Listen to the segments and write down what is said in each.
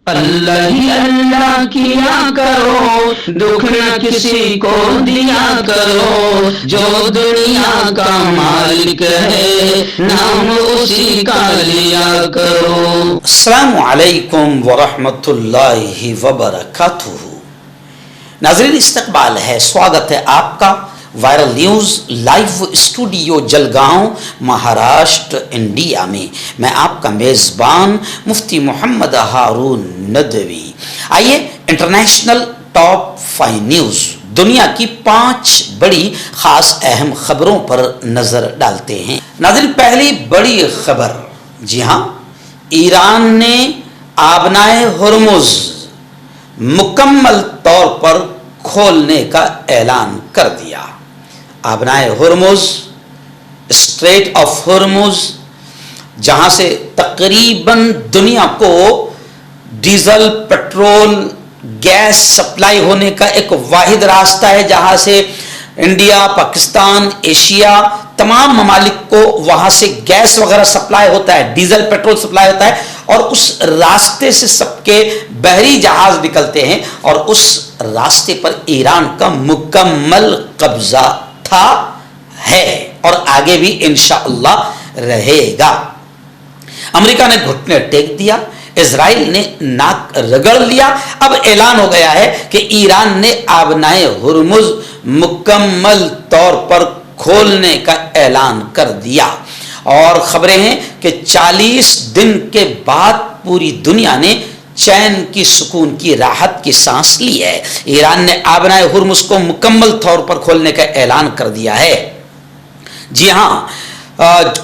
اللہ ہی اللہ کیا کرو، دکھ نہ کسی کو دیا کرو، جو دنیا کا مالک ہے نام اسی کا لیا کرو۔ السلام علیکم ورحمۃ اللہ وبرکاتہ۔ ناظرین، استقبال ہے، سواگت ہے آپ کا viral news live studio Jalgaon, Maharashtra, India میں۔ میں آپ کا میزبان مفتی محمد ہارون ندوی۔ آئیے انٹرنیشنل ٹاپ 5 نیوز، دنیا کی 5 بڑی خاص اہم خبروں پر نظر ڈالتے ہیں۔ ناظرین، پہلی بڑی خبر، جی ہاں، ایران نے آبنائے ہرمز مکمل طور پر کھولنے کا اعلان کر دیا۔ آبنائے ہرمز، اسٹریٹ آف ہرمز، جہاں سے تقریباً دنیا کو ڈیزل، پیٹرول، گیس سپلائی ہونے کا ایک واحد راستہ ہے، جہاں سے انڈیا، پاکستان، ایشیا، تمام ممالک کو وہاں سے گیس وغیرہ سپلائی ہوتا ہے، ڈیزل، پیٹرول سپلائی ہوتا ہے، اور اس راستے سے سب کے بحری جہاز نکلتے ہیں، اور اس راستے پر ایران کا مکمل قبضہ تھا، ہے، اور آگے بھی انشاءاللہ رہے گا۔ امریکہ نے گھٹنے ٹیک دیا، اسرائیل نے ناک رگڑ لیا۔ اب اعلان ہو گیا ہے کہ ایران نے آبنائے ہرمز مکمل طور پر کھولنے کا اعلان کر دیا، اور خبریں ہیں کہ 40 دن کے بعد پوری دنیا نے چین کی، سکون کی، راحت کی سانس لی ہے۔ ایران نے آبنائے ہرمز کو مکمل طور پر کھولنے کا اعلان کر دیا ہے۔ جی ہاں،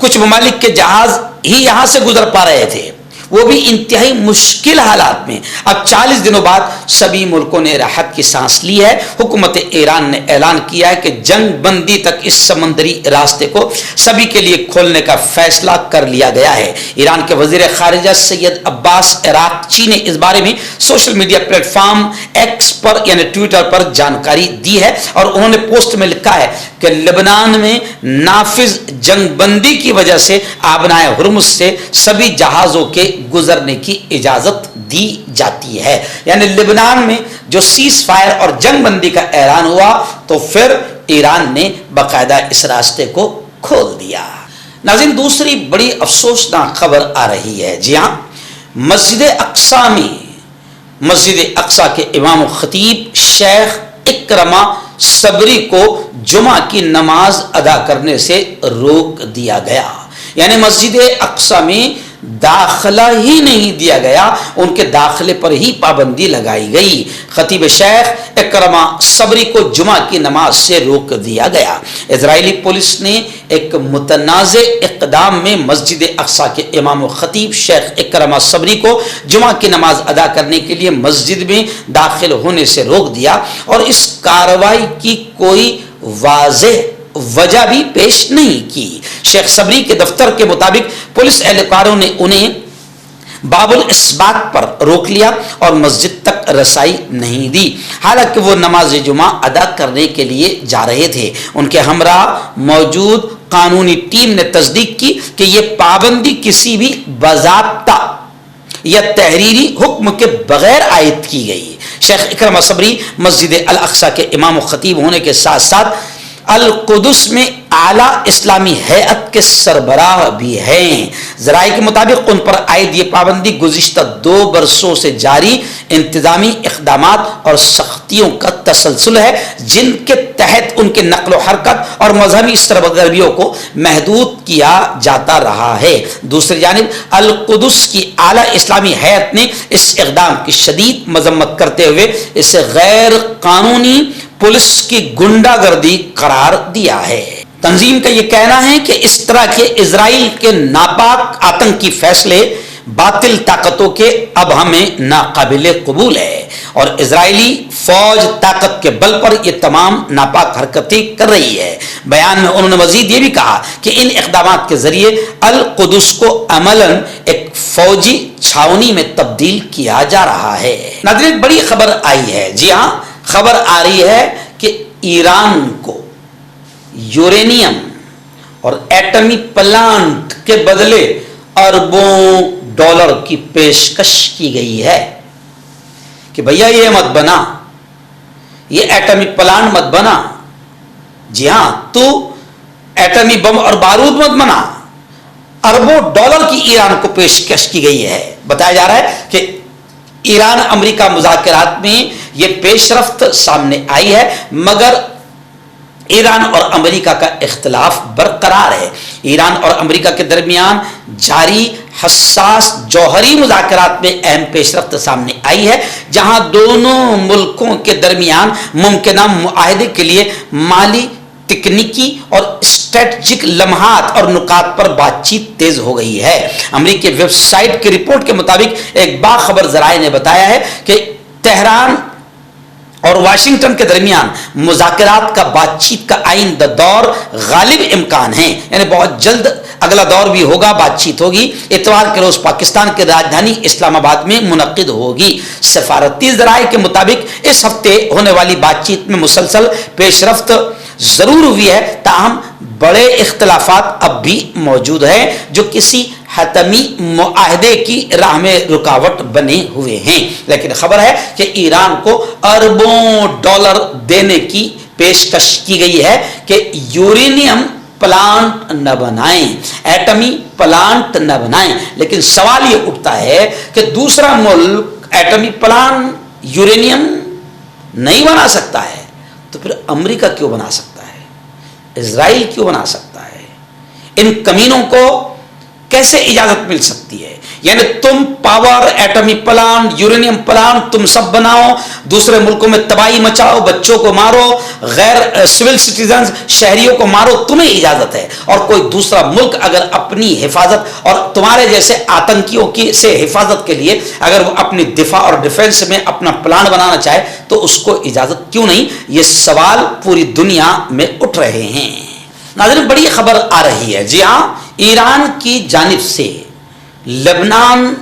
کچھ ممالک کے جہاز ہی یہاں سے گزر پا رہے تھے، وہ بھی انتہائی مشکل حالات میں۔ اب 40 دنوں بعد سبھی ملکوں نے راحت کی سانس لی ہے۔ حکومت ایران نے اعلان کیا ہے کہ جنگ بندی تک اس سمندری راستے کو سبھی کے لیے کھولنے کا فیصلہ کر لیا گیا ہے۔ ایران کے وزیر خارجہ سید عباس عراقچی نے اس بارے میں social media platform X پر یعنی ٹویٹر پر جانکاری دی ہے، اور انہوں نے پوسٹ میں لکھا ہے کہ لبنان میں نافذ جنگ بندی کی وجہ سے آبنائے ہرمز سے سبھی جہازوں کے گزرنے کی اجازت دی جاتی ہے۔ یعنی لبنان میں جو سیز فائر اور جنگ بندی کا اعلان ہوا تو پھر ایران نے باقاعدہ اس راستے کو کھول دیا۔ ناظرین، دوسری بڑی افسوسناک خبر آ رہی ہے۔ جی ہاں، مسجد اقصی میں، مسجد اقصی کے امام و خطیب شیخ اکرمہ صبری کو جمعہ کی نماز ادا کرنے سے روک دیا گیا۔ یعنی مسجد اقصی میں داخلہ ہی نہیں دیا گیا، ان کے داخلے پر ہی پابندی لگائی گئی۔ خطیب شیخ اکرمہ صبری کو جمعہ کی نماز سے روک دیا گیا۔ اسرائیلی پولیس نے ایک متنازع اقدام میں مسجد اقصی کے امام و خطیب شیخ اکرمہ صبری کو جمعہ کی نماز ادا کرنے کے لیے مسجد میں داخل ہونے سے روک دیا، اور اس کارروائی کی کوئی واضح وجہ بھی پیش نہیں کی۔ شیخ صبری کے دفتر کے مطابق پولیس اہلکاروں نے انہیں باب الاسبات پر روک لیا اور مسجد تک رسائی نہیں دی، حالانکہ وہ نماز جمعہ ادا کرنے کے لیے جا رہے تھے۔ ان کے ہمراہ موجود قانونی ٹیم نے تصدیق کی کہ یہ پابندی کسی بھی باضابطہ یا تحریری حکم کے بغیر عائد کی گئی۔ شیخ اکرمہ صبری مسجد الاقصی کے امام و خطیب ہونے کے ساتھ ساتھ القدس میں اعلیٰ اسلامی ہیئت کے سربراہ بھی ہیں۔ ذرائع کے مطابق ان پر عائد یہ پابندی گزشتہ 2 برسوں سے جاری انتظامی اقدامات اور سختیوں کا تسلسل ہے، جن کے تحت ان کے نقل و حرکت اور مذہبی سرگرمیوں کو محدود کیا جاتا رہا ہے۔ دوسری جانب القدس کی اعلیٰ اسلامی ہیئت نے اس اقدام کی شدید مذمت کرتے ہوئے اسے غیر قانونی پولیس کی گنڈا گردی قرار دیا ہے۔ تنظیم کا یہ کہنا ہے کہ اس طرح کے اسرائیل کے ناپاک آتنکی فیصلے باطل طاقتوں کے اب ہمیں ناقابل قبول ہے، اور اسرائیلی فوج طاقت کے بل پر یہ تمام ناپاک حرکتیں کر رہی ہے۔ بیان میں انہوں نے مزید یہ بھی کہا کہ ان اقدامات کے ذریعے القدس کو عملاً ایک فوجی چھاونی میں تبدیل کیا جا رہا ہے۔ ناظرین، بڑی خبر آئی ہے۔ جی ہاں، خبر آ رہی ہے کہ ایران کو یورینیم اور ایٹمی پلانٹ کے بدلے اربوں ڈالر کی پیشکش کی گئی ہے۔ کہ بھیا یہ مت بنا, یہ ایٹمی پلانٹ مت بنا, جی ہاں تو ایٹمی بم اور بارود مت بنا. اربوں ڈالر کی ایران کو پیشکش کی گئی ہے. بتایا جا رہا ہے کہ ایران امریکہ مذاکرات میں یہ پیش رفت سامنے آئی ہے, مگر ایران اور امریکہ کا اختلاف برقرار ہے. ایران اور امریکہ کے درمیان جاری حساس جوہری مذاکرات میں اہم پیش رفت سامنے آئی ہے, جہاں دونوں ملکوں کے درمیان ممکنہ معاہدے کے لیے مالی, تکنیکی اور اسٹریٹجک لمحات اور نکات پر بات چیت تیز ہو گئی ہے. امریکی ویب سائٹ کی رپورٹ کے مطابق ایک باخبر ذرائع نے بتایا ہے کہ تہران اور واشنگٹن کے درمیان مذاکرات کا بات چیت کا آئندہ دور غالب امکان ہے, یعنی بہت جلد اگلا دور بھی ہوگا, بات چیت ہوگی. اتوار کے روز پاکستان کی راجدھانی اسلام آباد میں منعقد ہوگی. سفارتی ذرائع کے مطابق اس ہفتے ہونے والی بات چیت میں مسلسل پیش رفت ضرور ہوئی ہے, تاہم بڑے اختلافات اب بھی موجود ہیں جو کسی حتمی معاہدے کی راہ میں رکاوٹ بنے ہوئے ہیں. لیکن خبر ہے کہ ایران کو اربوں ڈالر دینے کی پیشکش کی گئی ہے کہ یورینیم پلانٹ نہ بنائیں, ایٹمی پلانٹ نہ بنائیں. لیکن سوال یہ اٹھتا ہے کہ دوسرا ملک ایٹمی پلانٹ, یورینیم نہیں بنا سکتا ہے تو پھر امریکہ کیوں بنا سکتا ہے, اسرائیل کیوں بنا سکتا ہے؟ ان کمینوں کو کیسے اجازت مل سکتی ہے؟ یعنی تم پاور, ایٹمی پلانٹ, یورینیم پلانٹ تم سب بناؤ, دوسرے ملکوں میں تباہی مچاؤ, بچوں کو مارو, غیر سول سٹیزنز شہریوں کو مارو, تمہیں اجازت ہے. اور کوئی دوسرا ملک اگر اپنی حفاظت اور تمہارے جیسے آتنکیوں کی سے حفاظت کے لیے اگر وہ اپنی دفاع اور ڈیفنس میں اپنا پلان بنانا چاہے تو اس کو اجازت کیوں نہیں؟ یہ سوال پوری دنیا میں اٹھ رہے ہیں. ناظرین, بڑی خبر آ رہی ہے. جی ہاں, ایران کی جانب سے لبنان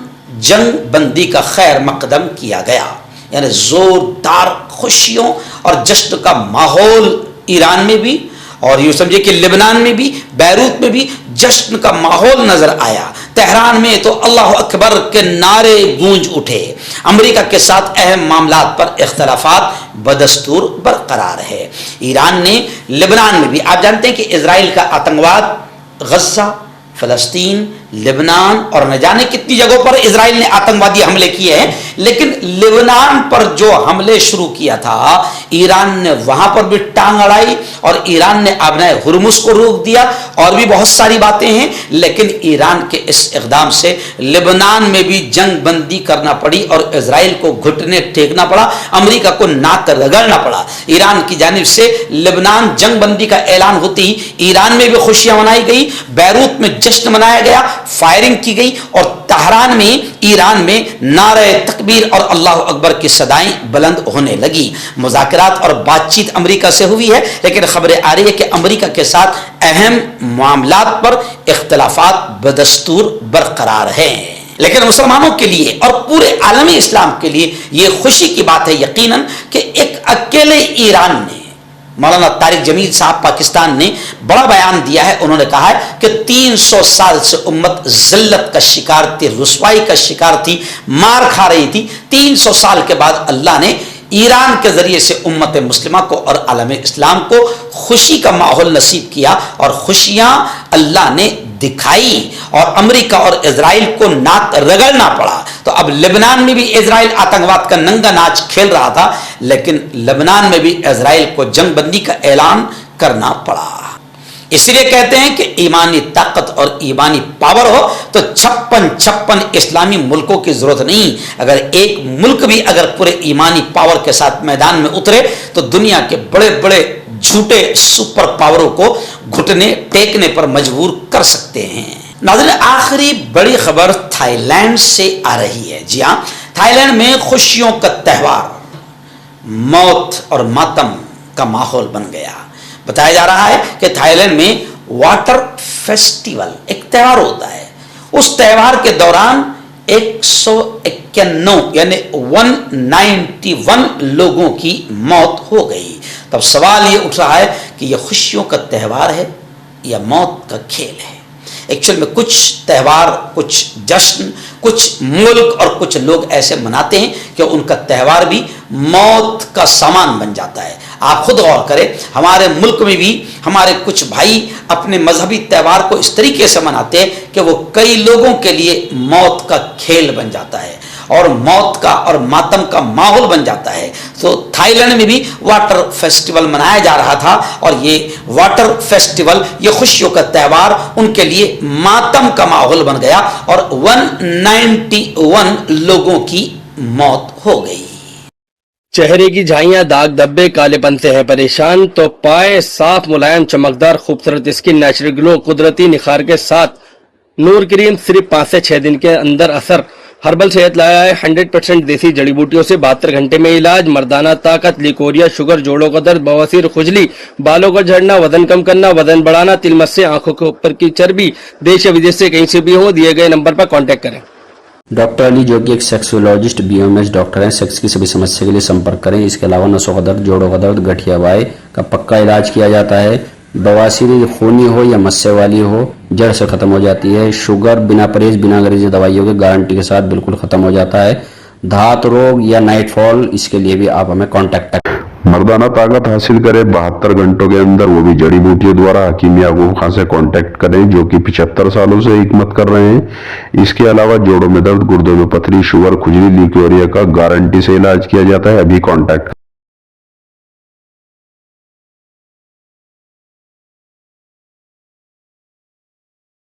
جنگ بندی کا خیر مقدم کیا گیا, یعنی زوردار خوشیوں اور جشن کا ماحول ایران میں بھی, اور یوں سمجھے کہ لبنان میں بھی, بیروت میں بھی جشن کا ماحول نظر آیا. تہران میں تو اللہ اکبر کے نعرے گونج اٹھے. امریکہ کے ساتھ اہم معاملات پر اختلافات بدستور برقرار ہے. ایران نے لبنان میں بھی, آپ جانتے ہیں کہ اسرائیل کا آتنکواد غزہ, فلسطین, لبنان اور نہ جانے کتنی جگہوں پر اسرائیل نے آتنکوادی حملے کیے ہیں, لیکن لبنان پر جو حملے شروع کیا تھا ایران نے وہاں پر بھی ٹانگ اڑائی, اور ایران نے آبنائے ہرمز کو روک دیا, اور بھی بہت ساری باتیں ہیں. لیکن ایران کے اس اقدام سے لبنان میں بھی جنگ بندی کرنا پڑی اور اسرائیل کو گھٹنے ٹیکنا پڑا, امریکہ کو ناک رگڑنا پڑا. ایران کی جانب سے لبنان جنگ بندی کا اعلان ہوتی ایران میں بھی خوشیاں منائی گئی, بیروت میں جشن منایا گیا, فائرنگ کی گئی, اور تہران میں ایران میں نعرہ تکبیر اور اللہ اکبر کی صدائیں بلند ہونے لگی. مذاکرات اور بات چیت امریکہ سے ہوئی ہے, لیکن خبریں آ رہی ہے کہ امریکہ کے ساتھ اہم معاملات پر اختلافات بدستور برقرار ہیں. لیکن مسلمانوں کے لیے اور پورے عالمی اسلام کے لیے یہ خوشی کی بات ہے یقیناً کہ ایک اکیلے ایران نے, مولانا طارق جمیل صاحب پاکستان نے بڑا بیان دیا ہے. انہوں نے کہا ہے کہ 300 سال سے امت ذلت کا شکار تھی, رسوائی کا شکار تھی, مار کھا رہی تھی. 300 سال کے بعد اللہ نے ایران کے ذریعے سے امت مسلمہ کو اور عالم اسلام کو خوشی کا ماحول نصیب کیا, اور خوشیاں اللہ نے دکھائی, اور امریکہ اور اسرائیل کو ناک رگڑنا پڑا. تو اب لبنان میں بھی اسرائیل آتنکواد کا ننگا ناچ کھیل رہا تھا, لیکن لبنان میں بھی اسرائیل کو جنگ بندی کا اعلان کرنا پڑا. اس لیے کہتے ہیں کہ ایمانی طاقت اور ایمانی پاور ہو تو 56 اسلامی ملکوں کی ضرورت نہیں. اگر ایک ملک بھی اگر پورے ایمانی پاور کے ساتھ میدان میں اترے تو دنیا کے بڑے بڑے جھوٹے سپر پاوروں کو گھٹنے ٹیکنے پر مجبور کر سکتے ہیں. ناظرین, آخری بڑی خبر تھائی لینڈ سے آ رہی ہے. جی ہاں, تھائی لینڈ میں خوشیوں کا تہوار, موت اور ماتم کا ماحول بن گیا. بتایا جا رہا ہے کہ تھائی لینڈ میں واٹر فیسٹیول ایک تہوار ہوتا ہے. اس تہوار کے دوران 191 یعنی 191 لوگوں کی موت ہو گئی. تب سوال یہ اٹھ رہا ہے کہ یہ خوشیوں کا تہوار ہے یا موت کا کھیل ہے؟ ایکچوئل میں کچھ تہوار، کچھ جشن، کچھ ملک اور کچھ لوگ ایسے مناتے ہیں کہ ان کا تہوار بھی موت کا سامان بن جاتا ہے۔ آپ خود غور کریں، ہمارے ملک میں بھی ہمارے کچھ بھائی اپنے مذہبی تہوار کو اس طریقے سے مناتے ہیں کہ وہ کئی لوگوں کے لیے موت کا کھیل بن جاتا ہے اور موت کا اور ماتم کا ماحول بن جاتا ہے۔ تو تھائی لینڈ میں بھی واٹر فیسٹیول منایا جا رہا تھا، اور یہ واٹر فیسٹیول، یہ خوشیوں کا تہوار ان کے لیے ماتم کا ماحول بن گیا اور 191 لوگوں کی موت ہو گئی۔ چہرے کی جھائیاں، داغ دھبے، کالے پن سے ہے پریشان تو پائیں صاف، ملائم، چمکدار، خوبصورت اسکن، نیچرل گلو، قدرتی نکھار کے ساتھ نور کریم صرف 5 سے 6 دن کے اندر اثر۔ ہربل صحت لایا ہے 100% دیسی جڑی بوٹیوں سے 72 گھنٹے میں علاج، مردانہ طاقت، لیکوریا، شوگر، جوڑوں کا درد، بواسیر، خجلی، بالوں کا جھڑنا، وزن کم کرنا، وزن بڑھانا، تل مس سے آنکھوں کے اوپر کی چربی، دیش یا ودیش سے کہیں سے بھی ہو، دیے گئے نمبر پر کانٹیکٹ کریں۔ ڈاکٹر علی جو کہ ایک سیکسولوجسٹ BMS ڈاکٹر ہیں، سیکس کی سبھی سمسیا کے لیے سمپرک کریں۔ اس کے علاوہ نسوں کا درد، جوڑوں کا درد، گٹھیا وائے کا پکا علاج کیا جاتا ہے۔ بواسیر خونی ہو یا مسے والی ہو جڑ سے ختم ہو جاتی ہے۔ شوگر بنا پرہیز، بنا انگریزی دوائیوں کے گارنٹی کے ساتھ بالکل ختم ہو جاتا ہے۔ دھات روگ یا نائٹ فال، اس کے لیے بھی آپ ہمیں کانٹیکٹ کریں۔ مردانہ طاقت حاصل کرے 72 گھنٹوں کے اندر، وہ بھی جڑی بوٹیوں دوارا، حکیم یعقوب خان سے کانٹیکٹ کریں جو کہ 75 سالوں سے حکمت کر رہے ہیں۔ اس کے علاوہ جوڑوں میں درد، گردوں میں پتھری، شوگر، کھجلی، لیکوریا کا گارنٹی سے علاج کیا جاتا ہے۔ ابھی کانٹیکٹ